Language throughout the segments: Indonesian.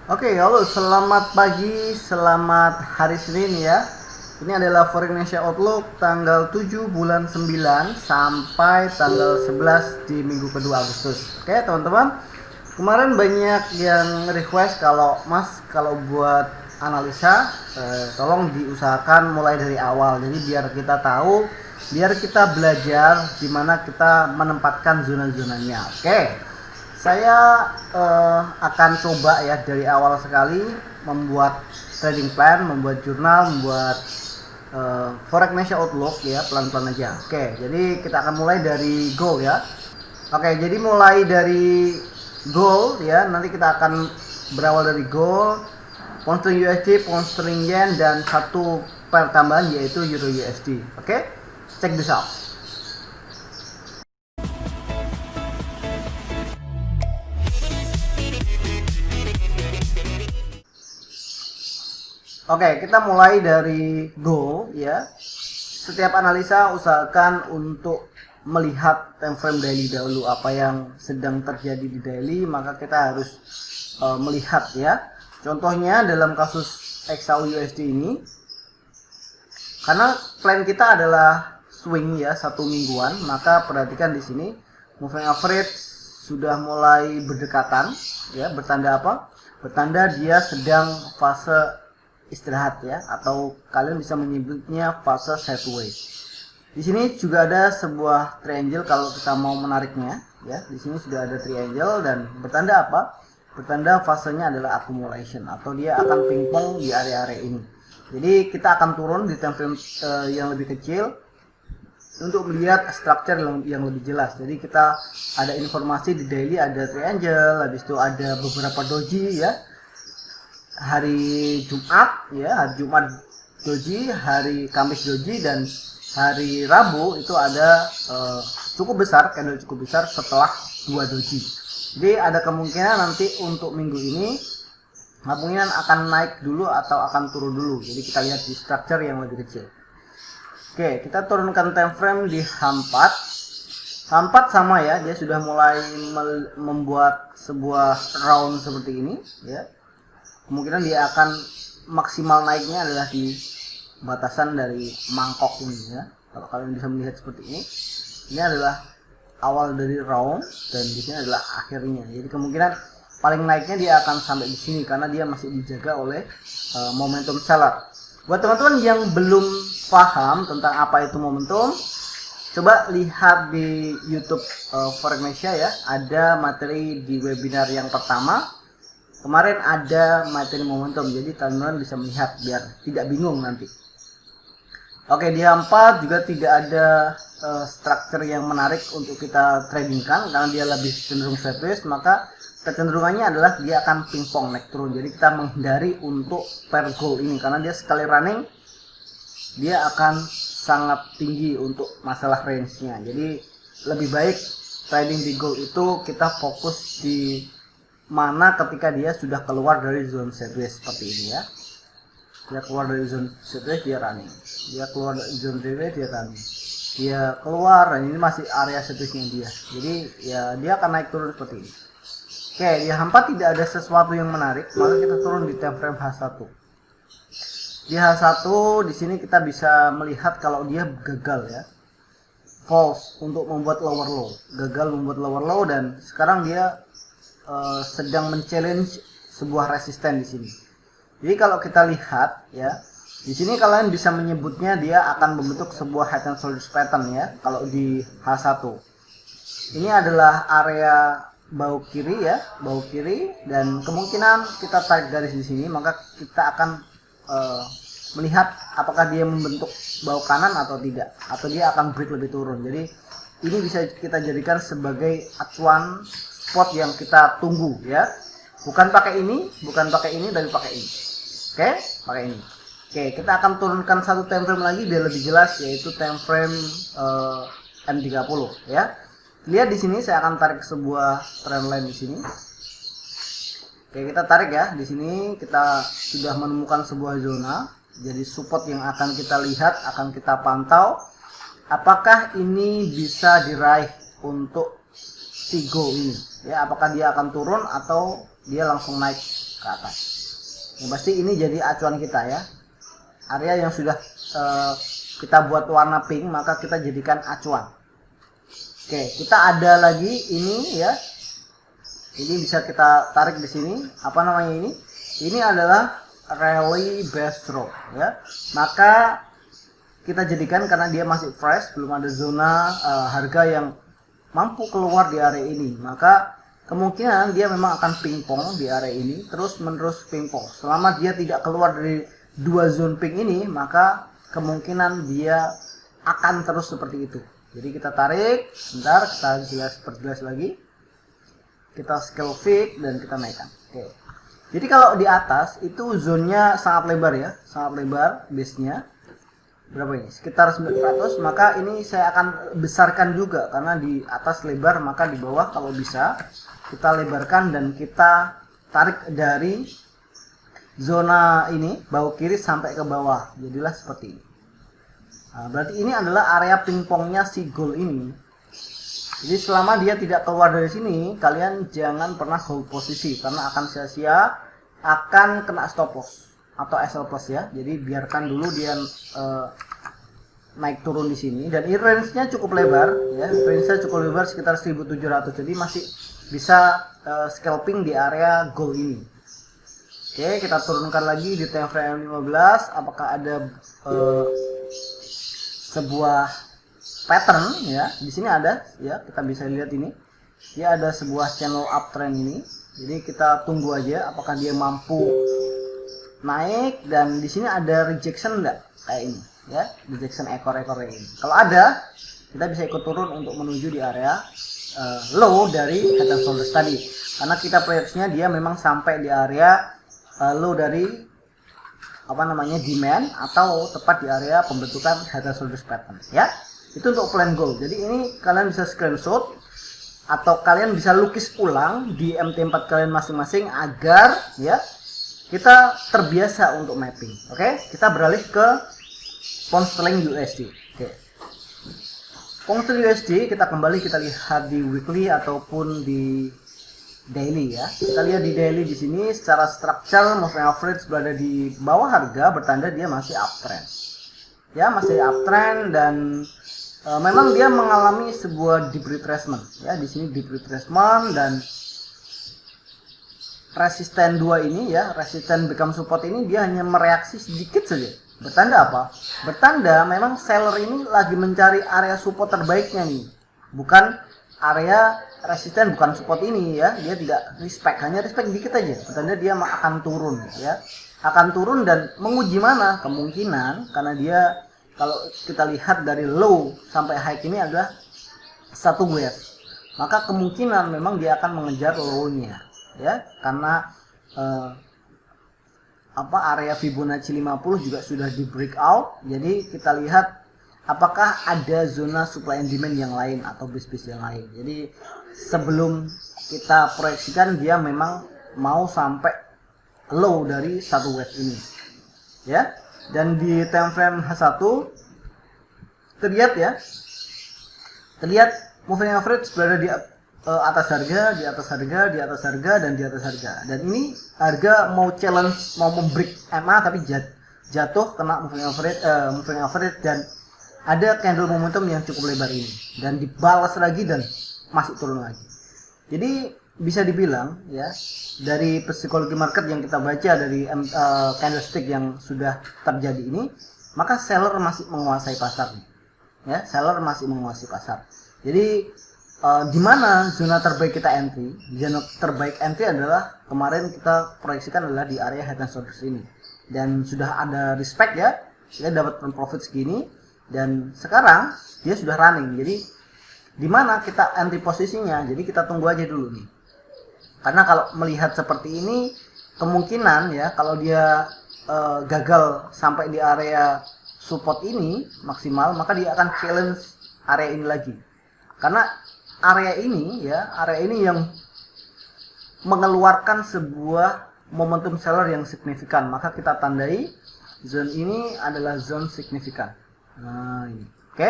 Oke, halo, selamat pagi, selamat hari Senin ya. Ini adalah Forex Indonesia Outlook tanggal 7 bulan 9 sampai tanggal 11 di minggu kedua Agustus. Oke, teman-teman. Kemarin banyak yang request kalau buat analisa, tolong diusahakan mulai dari awal. Jadi biar kita tahu, biar kita belajar gimana kita menempatkan zona-zonanya. Oke. Saya akan coba ya dari awal sekali membuat trading plan, membuat jurnal, membuat Forex Indonesia Outlook ya, pelan-pelan aja. Oke, jadi kita akan mulai dari gold ya. Oke, jadi mulai dari gold ya, nanti kita akan berawal dari gold, pound sterling USD, pound sterling yen, dan satu pair tambahan yaitu euro USD. Oke, check this out. Oke, kita mulai dari gold ya. Setiap analisa usahakan untuk melihat time frame daily dahulu, apa yang sedang terjadi di daily, maka kita harus melihat ya. Contohnya dalam kasus XAU USD ini, karena plan kita adalah swing ya, satu mingguan, maka perhatikan di sini moving average sudah mulai berdekatan ya, bertanda apa? Bertanda dia sedang fase istirahat ya, atau kalian bisa menyebutnya fase sideways. Di sini juga ada sebuah triangle kalau kita mau menariknya ya. Di sini sudah ada triangle dan bertanda apa? Bertanda fasenya adalah accumulation, atau dia akan pingpong di area-area ini. Jadi kita akan turun di time frame yang lebih kecil untuk melihat structure yang lebih jelas. Jadi kita ada informasi di daily, ada triangle, habis itu ada beberapa doji ya. Hari Jumat ya, hari Jumat doji, hari Kamis doji, dan hari Rabu itu ada cukup besar, candle cukup besar setelah dua doji. Jadi ada kemungkinan nanti untuk minggu ini kemungkinan akan naik dulu atau akan turun dulu. Jadi kita lihat di structure yang lebih kecil. Oke, kita turunkan time frame di H4. H4 sama ya, dia sudah mulai membuat sebuah round seperti ini ya. Kemungkinan dia akan maksimal naiknya adalah di batasan dari mangkok ini ya. Kalau kalian bisa melihat seperti ini adalah awal dari round dan di sini adalah akhirnya. Jadi kemungkinan paling naiknya dia akan sampai di sini karena dia masih dijaga oleh momentum seller. Buat teman-teman yang belum paham tentang apa itu momentum, coba lihat di YouTube Forex Indonesia ya. Ada materi di webinar yang pertama. Kemarin ada materi momentum, jadi teman-teman bisa melihat biar tidak bingung nanti. Oke, di H4 juga tidak ada structure yang menarik untuk kita tradingkan karena dia lebih cenderung sideways, maka kecenderungannya adalah dia akan pingpong naik turun. Jadi kita menghindari untuk pair gold ini karena dia sekali running dia akan sangat tinggi untuk masalah range-nya. Jadi lebih baik trading di gold itu kita fokus di mana ketika dia sudah keluar dari zone sideways seperti ini ya. Dia keluar dari zone sideways dia running, dia keluar dari zone sideways dia running, dia keluar dan ini masih area sidewaysnya dia. Jadi ya dia akan naik turun seperti ini. Oke, di H4 tidak ada sesuatu yang menarik, maka kita turun di time frame H1. Di H1 di sini kita bisa melihat kalau dia gagal ya, false untuk membuat lower low, gagal membuat lower low, dan sekarang dia sedang men-challenge sebuah resisten di sini. Jadi kalau kita lihat ya, di sini kalian bisa menyebutnya dia akan membentuk sebuah head and shoulders pattern ya. Kalau di H1 ini adalah area bahu kiri ya, bahu kiri, dan kemungkinan kita tarik garis di sini, maka kita akan melihat apakah dia membentuk bahu kanan atau tidak, atau dia akan break lebih turun. Jadi ini bisa kita jadikan sebagai acuan spot yang kita tunggu ya. Bukan pakai ini, tapi pakai ini. Oke, pakai ini. Oke, kita akan turunkan satu time frame lagi biar lebih jelas, yaitu time frame M30 ya. Lihat di sini saya akan tarik sebuah trend line di sini. Oke, kita tarik ya. Di sini kita sudah menemukan sebuah zona. Jadi support yang akan kita lihat, akan kita pantau. Apakah ini bisa diraih untuk si go ini? Ya, apakah dia akan turun atau dia langsung naik ke atas. Yang pasti ini jadi acuan kita ya. Area yang sudah kita buat warna pink, maka kita jadikan acuan. Oke, kita ada lagi ini ya. Ini bisa kita tarik di sini. Apa namanya ini? Ini adalah rally base stroke ya. Maka kita jadikan karena dia masih fresh, belum ada zona harga yang mampu keluar di area ini, maka kemungkinan dia memang akan pingpong di area ini terus menerus pingpong. Selama dia tidak keluar dari dua zone pink ini, maka kemungkinan dia akan terus seperti itu. Jadi kita tarik, sebentar kita perjelas lagi. Kita scale fix dan kita naikkan. Oke. Jadi kalau di atas itu zonnya sangat lebar ya, sangat lebar base-nya. Berapa ini? Sekitar 900, maka ini saya akan besarkan juga karena di atas lebar, maka di bawah kalau bisa kita lebarkan dan kita tarik dari zona ini bawah kiri sampai ke bawah, jadilah seperti ini. Nah, berarti ini adalah area pingpongnya si gold ini. Jadi selama dia tidak keluar dari sini, kalian jangan pernah hold posisi karena akan sia-sia, akan kena stop loss atau SL plus ya. Jadi biarkan dulu dia naik turun di sini, dan ini range-nya cukup lebar ya. Range-nya cukup lebar sekitar 1700. Jadi masih bisa scalping di area gold ini. Oke, kita turunkan lagi di time frame 15. Apakah ada sebuah pattern ya? Di sini ada ya, kita bisa lihat ini. Dia ada sebuah channel uptrend ini. Jadi kita tunggu aja apakah dia mampu naik, dan di sini ada rejection enggak kayak ini ya, rejection ekor-ekor ini. Kalau ada, kita bisa ikut turun untuk menuju di area low dari head and shoulders tadi, karena kita proyeksinya dia memang sampai di area low dari apa namanya demand atau tepat di area pembentukan head and shoulders pattern ya. Itu untuk plan gold. Jadi ini kalian bisa screenshot atau kalian bisa lukis ulang di MT4 kalian masing-masing agar ya kita terbiasa untuk mapping. Oke, kita beralih ke pound sterling USD. Oke. Pound sterling USD kita kembali kita lihat di weekly ataupun di daily ya. Kita lihat di daily di sini secara structure moving average berada di bawah harga, bertanda dia masih uptrend. Ya, masih uptrend dan memang dia mengalami sebuah deep retracement ya. Di sini deep retracement dan resisten 2 ini ya, resisten become support ini dia hanya mereaksi sedikit saja. Bertanda apa? Bertanda memang seller ini lagi mencari area support terbaiknya nih. Bukan area resisten, bukan support ini ya. Dia tidak respect, hanya respect dikit aja. Bertanda dia akan turun ya. Akan turun dan menguji mana? Kemungkinan karena dia kalau kita lihat dari low sampai high ini adalah satu wave. Maka kemungkinan memang dia akan mengejar low-nya. Ya, karena area Fibonacci 50 juga sudah di breakout. Jadi kita lihat apakah ada zona supply and demand yang lain atau base yang lain. Jadi sebelum kita proyeksikan dia memang mau sampai low dari satu wave ini ya. Dan di time frame H1 terlihat ya, terlihat moving average berada di atas harga, di atas harga, di atas harga, dan di atas harga. Dan ini harga mau challenge, mau membreak MA tapi jatuh kena moving average dan ada candle momentum yang cukup lebar ini dan dibalas lagi dan masih turun lagi. Jadi bisa dibilang ya, dari psikologi market yang kita baca dari candlestick yang sudah terjadi ini, maka seller masih menguasai pasar ya, seller masih menguasai pasar. Jadi di mana zona terbaik kita entry? Zona terbaik entry adalah kemarin kita proyeksikan adalah di area head and shoulders ini, dan sudah ada respect ya, kita dapat profit segini dan sekarang dia sudah running. Jadi di mana kita entry posisinya? Jadi kita tunggu aja dulu nih, karena kalau melihat seperti ini kemungkinan ya kalau dia gagal sampai di area support ini maksimal, maka dia akan challenge area ini lagi, karena area ini ya, area ini yang mengeluarkan sebuah momentum seller yang signifikan, maka kita tandai zone ini adalah zone signifikan. Nah ini, oke,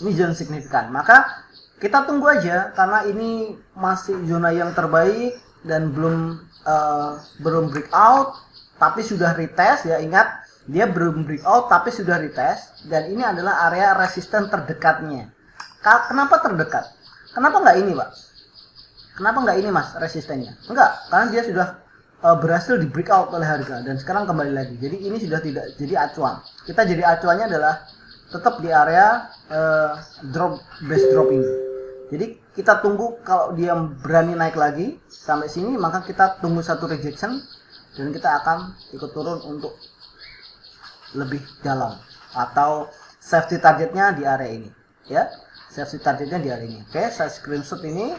ini zone signifikan, maka kita tunggu aja karena ini masih zona yang terbaik dan belum belum breakout tapi sudah retest ya, ingat dia belum breakout tapi sudah retest, dan ini adalah area resisten terdekatnya. Kenapa terdekat? Kenapa nggak ini, Pak? Kenapa nggak ini, Mas, resistennya? Enggak, karena dia sudah berhasil di breakout oleh harga dan sekarang kembali lagi. Jadi ini sudah tidak jadi acuan. Kita jadi acuannya adalah tetap di area base drop ini. Jadi kita tunggu kalau dia berani naik lagi sampai sini, maka kita tunggu satu rejection dan kita akan ikut turun untuk lebih dalam, atau safety targetnya di area ini ya. Safety targetnya di area ini. Oke, saya screenshot ini.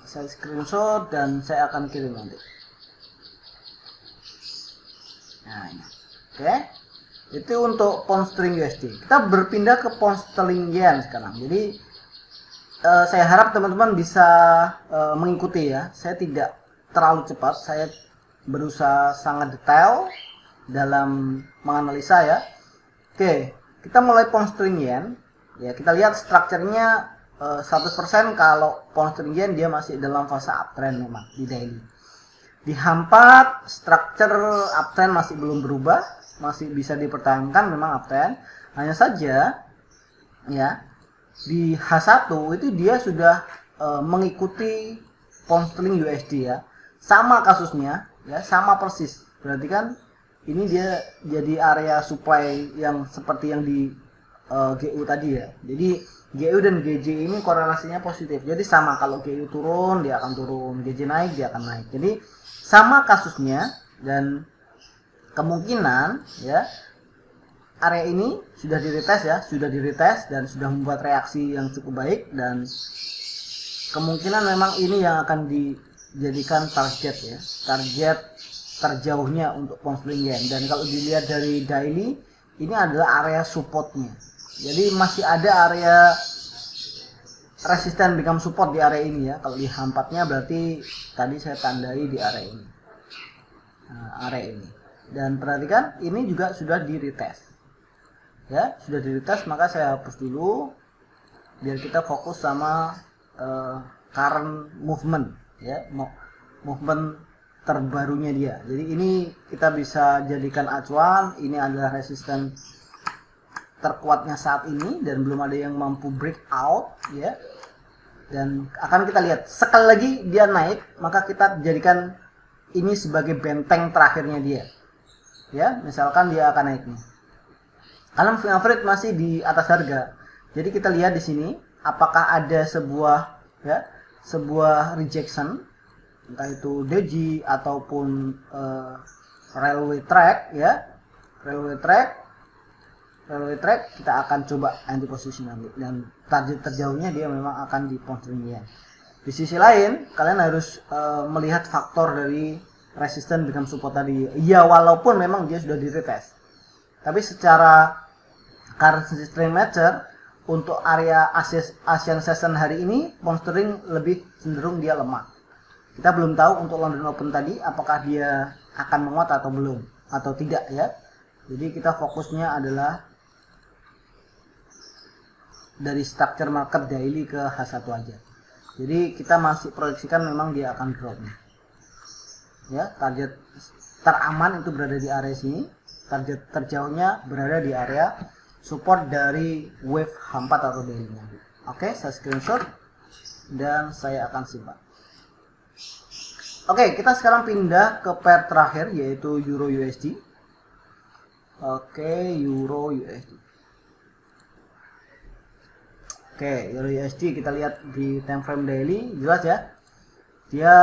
Saya screenshot dan saya akan kirim nanti. Nah, ini. Oke. Itu untuk pound sterling USD. Kita berpindah ke pound sterling yen sekarang. Jadi saya harap teman-teman bisa mengikuti ya. Saya tidak terlalu cepat. Saya berusaha sangat detail dalam menganalisa ya. Oke, kita mulai pound sterling yen. Ya, kita lihat strukturnya 100% kalau pound sterling yen dia masih dalam fase uptrend memang di daily. Di H4 struktur uptrend masih belum berubah, masih bisa dipertahankan memang uptrend. Hanya saja ya di H1 itu dia sudah mengikuti pound sterling USD ya. Sama kasusnya ya, sama persis. Berarti kan ini dia jadi area supply yang seperti yang di GU tadi ya. Jadi GU dan GJ ini korelasinya positif. Jadi sama, kalau GU turun dia akan turun, GJ naik dia akan naik. Jadi sama kasusnya, dan kemungkinan ya area ini sudah diretest ya, sudah diretest dan sudah membuat reaksi yang cukup baik, dan kemungkinan memang ini yang akan dijadikan target ya, target terjauhnya untuk pound sterling yen. Dan kalau dilihat dari daily, ini adalah area supportnya. Jadi masih ada area resisten become support di area ini ya. Kalau di H4-nya berarti tadi saya tandai di area ini. Nah, area ini. Dan perhatikan ini juga sudah di retest. Ya, sudah di retest, maka saya hapus dulu biar kita fokus sama current movement ya, movement terbarunya dia. Jadi ini kita bisa jadikan acuan. Ini adalah resisten terkuatnya saat ini dan belum ada yang mampu breakout ya. Dan akan kita lihat sekali lagi dia naik, maka kita jadikan ini sebagai benteng terakhirnya dia ya. Misalkan dia akan naik nih, kalau moving average masih di atas harga, jadi kita lihat di sini apakah ada sebuah ya, sebuah rejection, entah itu doji ataupun railway track ya. Railway track kita akan coba anti posisi nanti, dan target terjauhnya dia memang akan di pound sterling yen. Di sisi lain kalian harus melihat faktor dari resisten become support tadi ya, walaupun memang dia sudah di retest, tapi secara currency strength measure untuk area Asian session hari ini pound sterling lebih cenderung dia lemah. Kita belum tahu untuk London Open tadi apakah dia akan menguat atau belum, atau tidak ya. Jadi kita fokusnya adalah dari structure market daily ke H1 aja. Jadi kita masih proyeksikan memang dia akan drop nih. Ya, target teraman itu berada di area sini. Target terjauhnya berada di area support dari wave H4 atau daily-nya. Oke, saya screenshot dan saya akan simpan. Oke, kita sekarang pindah ke pair terakhir yaitu Euro USD. Oke, Euro USD. Oke, Euro USD kita lihat di time frame daily, jelas ya, dia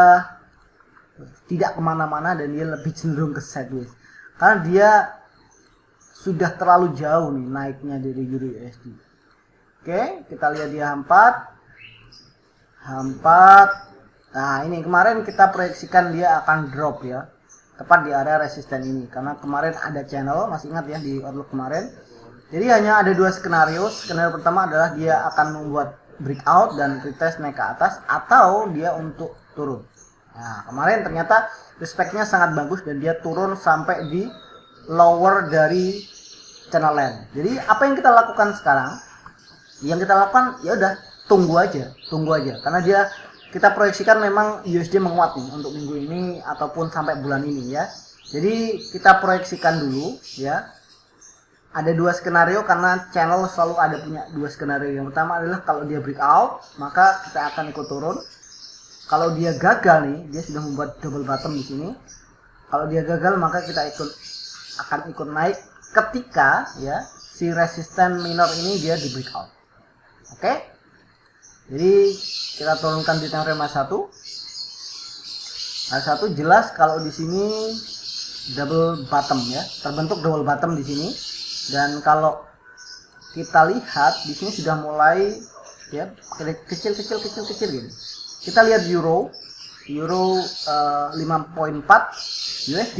tidak kemana-mana dan dia lebih cenderung ke sideways karena dia sudah terlalu jauh nih naiknya dari Euro USD. Oke, kita lihat di H4. Nah, ini kemarin kita proyeksikan dia akan drop ya, tepat di area resisten ini, karena kemarin ada channel, masih ingat ya di outlook kemarin. Jadi hanya ada dua skenario. Skenario pertama adalah dia akan membuat breakout dan retest naik ke atas, atau dia untuk turun. Nah, kemarin ternyata respectnya sangat bagus dan dia turun sampai di lower dari channel line. Jadi apa yang kita lakukan sekarang? Yang kita lakukan ya udah tunggu aja, karena dia kita proyeksikan memang USD menguat nih untuk minggu ini ataupun sampai bulan ini ya. Jadi kita proyeksikan dulu ya. Ada dua skenario karena channel selalu ada punya dua skenario. Yang pertama adalah kalau dia breakout, maka kita akan ikut turun. Kalau dia gagal nih, dia sudah membuat double bottom di sini. Kalau dia gagal, maka kita akan ikut naik ketika ya si resisten minor ini dia di breakout. Oke? Jadi kita turunkan di time frame H1. H1 jelas kalau di sini double bottom ya, terbentuk double bottom di sini. Dan kalau kita lihat di sini sudah mulai ya kecil gini. Kita lihat euro 5.4, USD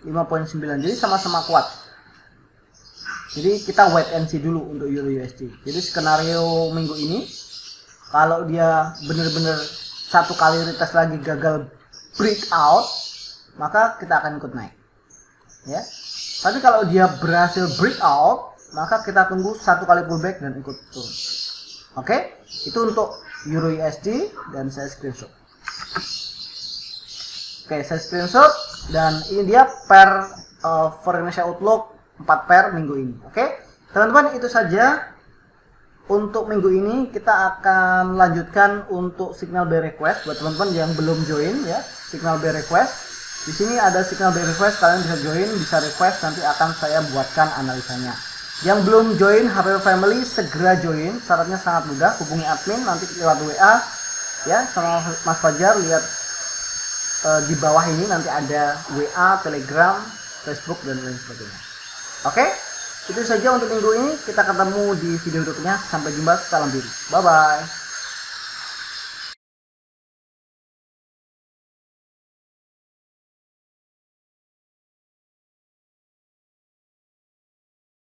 5.9, jadi sama-sama kuat. Jadi kita wait and see dulu untuk euro USD. Jadi skenario minggu ini kalau dia benar-benar satu kali retest lagi gagal breakout, maka kita akan ikut naik ya. Tapi kalau dia berhasil breakout, maka kita tunggu satu kali pullback dan ikut turun. Oke, itu untuk euro USD dan saya screenshot. Oke, saya screenshot dan ini dia pair for Indonesia Outlook 4 pair minggu ini. Oke, teman-teman, itu saja untuk minggu ini. Kita akan lanjutkan untuk signal buy request buat teman-teman yang belum join ya. Signal buy request. Di sini ada signal buy request, kalian bisa join, bisa request, nanti akan saya buatkan analisanya. Yang belum join HPP Family segera join, syaratnya sangat mudah, hubungi admin nanti lewat WA ya sama Mas Fajar. Lihat di bawah ini nanti ada WA, Telegram, Facebook dan lain sebagainya. Oke, itu saja untuk minggu ini. Kita ketemu di video berikutnya. Sampai jumpa, salam biru, bye bye.